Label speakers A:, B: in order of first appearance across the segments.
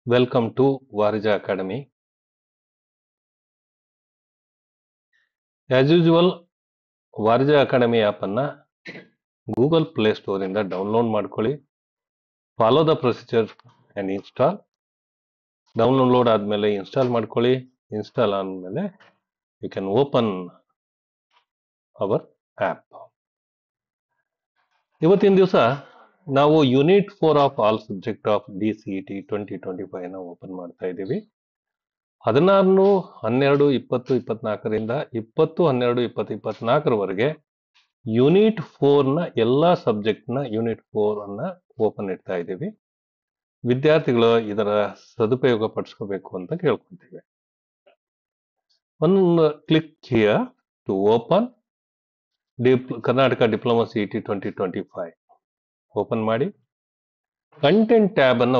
A: Welcome to Varija Academy. As usual, Varija Academy app ಅನ್ನ Google Play Store ಇಂದ download ಮಾಡ್ಕೊಳ್ಳಿ. Follow the procedure and install. Download ಆದ್ಮೇಲೆ install ಮಾಡ್ಕೊಳ್ಳಿ. Install ಆದ್ಮೇಲೆ you can open our app. ಇವತ್ತಿನ ದಿವಸ ನಾವು unit 4 of all subject of DCET 2025 ನ ಓಪನ್ ಮಾಡ್ತಾ ಇದ್ದೀವಿ. 16, 12, 20, 24ರಿಂದ 20, 12, 20, 24ರವರೆಗೆ ಯೂನಿಟ್ 4 ನ ಎಲ್ಲಾ ಸಬ್ಜೆಕ್ಟ್ ನ ಯೂನಿಟ್ 4 ಅನ್ನ ಓಪನ್ ಇಡ್ತಾ ಇದ್ದೀವಿ. ವಿದ್ಯಾರ್ಥಿಗಳು ಇದರ ಸದುಪಯೋಗ ಪಡಿಸ್ಕೋಬೇಕು ಅಂತ ಕೇಳ್ಕೊಂತೀವಿ. ಒಂದು click here to open Karnataka diploma CET 2025 open ಮಾಡಿ. ಕಂಟೆಂಟ್ ಟ್ಯಾಬ್ ಅನ್ನ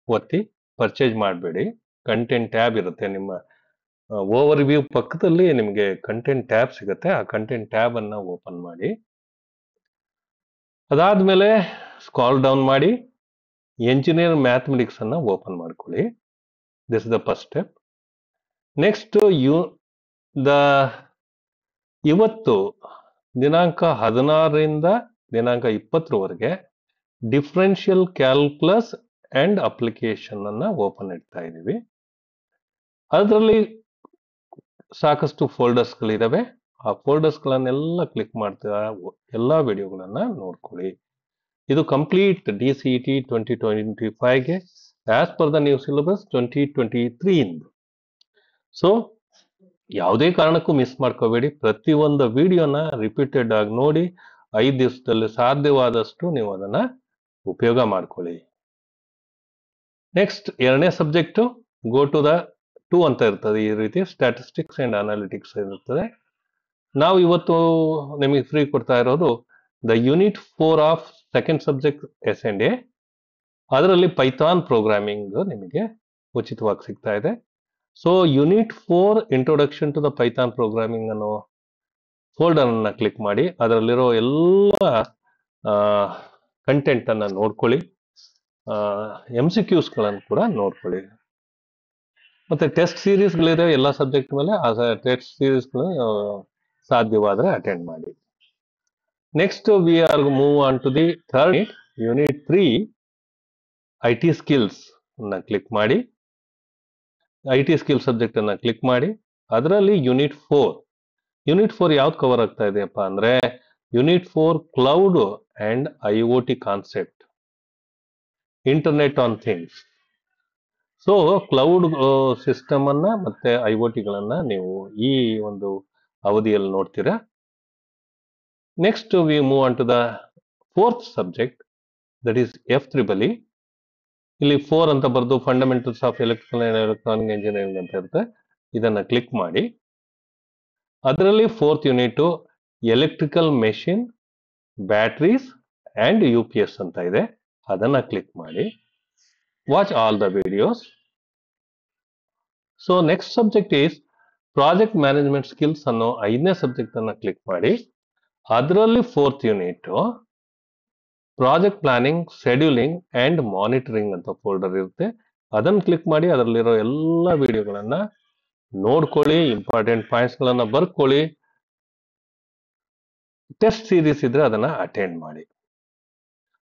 A: ಒತ್ತಿ. ಪರ್ಚೇಸ್ ಮಾಡಬೇಡಿ. ಕಂಟೆಂಟ್ ಟ್ಯಾಬ್ ಇರುತ್ತೆ ನಿಮ್ಮ ಓವರ್ ವ್ಯೂ ಪಕ್ಕದಲ್ಲಿ ನಿಮಗೆ ಕಂಟೆಂಟ್ ಟ್ಯಾಬ್ ಸಿಗುತ್ತೆ. ಆ ಕಂಟೆಂಟ್ ಟ್ಯಾಬ್ ಅನ್ನ ಓಪನ್ ಮಾಡಿ. ಅದಾದ್ಮೇಲೆ ಸ್ಕ್ರಾಲ್ ಡೌನ್ ಮಾಡಿ ಎಂಜಿನಿಯರ್ ಮ್ಯಾಥಮೆಟಿಕ್ಸ್ ಅನ್ನ ಓಪನ್ ಮಾಡ್ಕೊಳ್ಳಿ. This is the first step. Next ಇವತ್ತು ದಿನಾಂಕ 16ರಿಂದ ದಿನಾಂಕ 20ರವರೆಗೆ ಡಿಫರೆನ್ಷಿಯಲ್ ಕ್ಯಾಲ್ಕುಲಸ್ ಅಂಡ್ ಅಪ್ಲಿಕೇಶನ್ ಅನ್ನ ಓಪನ್ ಇಡ್ತಾ ಇದ್ದೀವಿ. ಅದರಲ್ಲಿ ಸಾಕಷ್ಟು ಫೋಲ್ಡರ್ಸ್ಗಳಿದಾವೆ. ಆ ಫೋಲ್ಡರ್ಸ್ಗಳನ್ನೆಲ್ಲ ಕ್ಲಿಕ್ ಮಾಡ್ತಾ ಎಲ್ಲಾ ವಿಡಿಯೋಗಳನ್ನ ನೋಡ್ಕೊಳ್ಳಿ. ಇದು ಕಂಪ್ಲೀಟ್ DCET 2025ಗೆ as per the new syllabus 2023 ಇಂದು. ಸೊ ಯಾವುದೇ ಕಾರಣಕ್ಕೂ ಮಿಸ್ ಮಾಡ್ಕೋಬೇಡಿ. ಪ್ರತಿಯೊಂದು ವಿಡಿಯೋನ ರಿಪೀಟೆಡ್ ಆಗಿ ನೋಡಿ 5 ದಿವಸದಲ್ಲಿ ಸಾಧ್ಯವಾದಷ್ಟು ನೀವು ಅದನ್ನ ಉಪಯೋಗ ಮಾಡ್ಕೊಳ್ಳಿ. ನೆಕ್ಸ್ಟ್ ಎರಡನೇ ಸಬ್ಜೆಕ್ಟ್ ಗೋ ಟು ದ 2 ಅಂತ ಇರ್ತದೆ. ಈ ರೀತಿ ಸ್ಟ್ಯಾಟಿಸ್ಟಿಕ್ಸ್ ಅಂಡ್ ಅನಾಲಿಟಿಕ್ಸ್ ಇರ್ತದೆ. ನಾವು ಇವತ್ತು ನಿಮಗೆ ಫ್ರೀ ಕೊಡ್ತಾ ಇರೋದು the unit 4 of second subject S&A. ಅದರಲ್ಲಿ ಪೈಥಾನ್ ಪ್ರೋಗ್ರಾಮಿಂಗ್ ನಿಮಗೆ ಉಚಿತವಾಗಿ ಸಿಗ್ತಾ ಇದೆ. So unit 4 introduction to the Python programming ಅನ್ನೋ ಫೋಲ್ಡರ್ ಅನ್ನ ಕ್ಲಿಕ್ ಮಾಡಿ. ಅದರಲ್ಲಿರೋ ಎಲ್ಲ ಕಂಟೆಂಟ್ ಅನ್ನ ನೋಡ್ಕೊಳ್ಳಿ. MCQs ಗಳನ್ನು ಕೂಡ ನೋಡ್ಕೊಳ್ಳಿ. ಮತ್ತೆ ಟೆಸ್ಟ್ ಸೀರೀಸ್ಗಳಿದೆ ಎಲ್ಲ ಸಬ್ಜೆಕ್ಟ್ ಮೇಲೆ. ಆ ಟೆಸ್ಟ್ ಸೀರೀಸ್ಗಳು ಸಾಧ್ಯವಾದರೆ ಅಟೆಂಡ್ ಮಾಡಿ. Next we are move on to the third unit 3 IT skills ಅನ್ನ ಕ್ಲಿಕ್ ಮಾಡಿ. IT ಸ್ಕಿಲ್ ಸಬ್ಜೆಕ್ಟ್ ಅನ್ನ ಕ್ಲಿಕ್ ಮಾಡಿ. ಅದರಲ್ಲಿ ಯೂನಿಟ್ 4 ಯಾವ್ದು ಕವರ್ ಆಗ್ತಾ ಇದೆಯಪ್ಪ ಅಂದ್ರೆ unit 4 cloud and IoT concept, internet on things. So cloud system ಅನ್ನ ಮತ್ತೆ IoTಗಳನ್ನ ನೀವು ಈ ಒಂದು ಅವಧಿಯಲ್ಲಿ ನೋಡ್ತೀರಾ. Next we move on to the 4th subject, that is F3E. ಇಲ್ಲಿ 4 ಅಂತ ಬರೆದು fundamentals of electrical and electronic engineering ಅಂತ ಇರುತ್ತೆ. ಇದನ್ನ ಕ್ಲಿಕ್ ಮಾಡಿ. ಅದರಲ್ಲಿ 4th unit electrical machine, batteries and UPS ಅಂತ ಇದೆ. ಅದನ್ನ ಕ್ಲಿಕ್ ಮಾಡಿ. Watch all the videos. So next subject is project management skills ಅನ್ನೋ 5ನೇ ಸಬ್ಜೆಕ್ಟ್ ಅನ್ನ ಕ್ಲಿಕ್ ಮಾಡಿ. ಅದರಲ್ಲಿ 4th unit project planning, scheduling and monitoring ಅಂತ ಫೋಲ್ಡರ್ ಇರುತ್ತೆ. ಅದನ್ನ ಕ್ಲಿಕ್ ಮಾಡಿ. ಅದರಲ್ಲಿರೋ ಎಲ್ಲ ವಿಡಿಯೋಗಳನ್ನ ನೋಡ್ಕೊಳ್ಳಿ. ಇಂಪಾರ್ಟೆಂಟ್ ಪಾಯಿಂಟ್ಸ್ ಗಳನ್ನ ಬರ್ಕೊಳ್ಳಿ. ಟೆಸ್ಟ್ ಸೀರೀಸ್ ಇದ್ರೆ ಅದನ್ನ ಅಟೆಂಡ್ ಮಾಡಿ.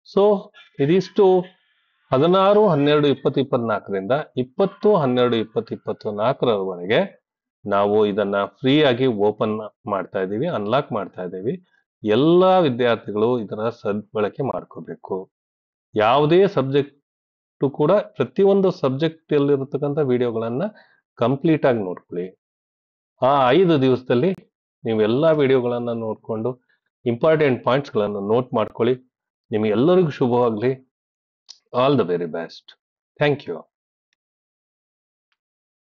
A: ಸೊ ಇದಿಷ್ಟು 16, 12, 20, 24ರಿಂದ 20, 12, 20, 24ರವರೆಗೆ ನಾವು ಇದನ್ನ ಫ್ರೀ ಆಗಿ ಓಪನ್ ಮಾಡ್ತಾ ಇದ್ದೀವಿ, ಅನ್ಲಾಕ್ ಮಾಡ್ತಾ ಇದ್ದೀವಿ. ಎಲ್ಲಾ ವಿದ್ಯಾರ್ಥಿಗಳು ಇದರ ಸದ್ಬಳಕೆ ಮಾಡ್ಕೋಬೇಕು. ಯಾವುದೇ ಸಬ್ಜೆಕ್ಟ್ ಕೂಡ ಪ್ರತಿಯೊಂದು ಸಬ್ಜೆಕ್ಟ್ ಅಲ್ಲಿರತಕ್ಕಂಥ ವಿಡಿಯೋಗಳನ್ನ ಕಂಪ್ಲೀಟ್ ಆಗಿ ನೋಡ್ಕೊಳ್ಳಿ. ಆ 5 ದಿವಸದಲ್ಲಿ ನೀವು ಎಲ್ಲಾ ವಿಡಿಯೋಗಳನ್ನ ನೋಡ್ಕೊಂಡು ಇಂಪಾರ್ಟೆಂಟ್ ಪಾಯಿಂಟ್ಸ್ ಗಳನ್ನು ನೋಟ್ ಮಾಡ್ಕೊಳ್ಳಿ. ನಿಮಗೆಲ್ಲರಿಗೂ ಶುಭವಾಗ್ಲಿ. All the very best. Thank you.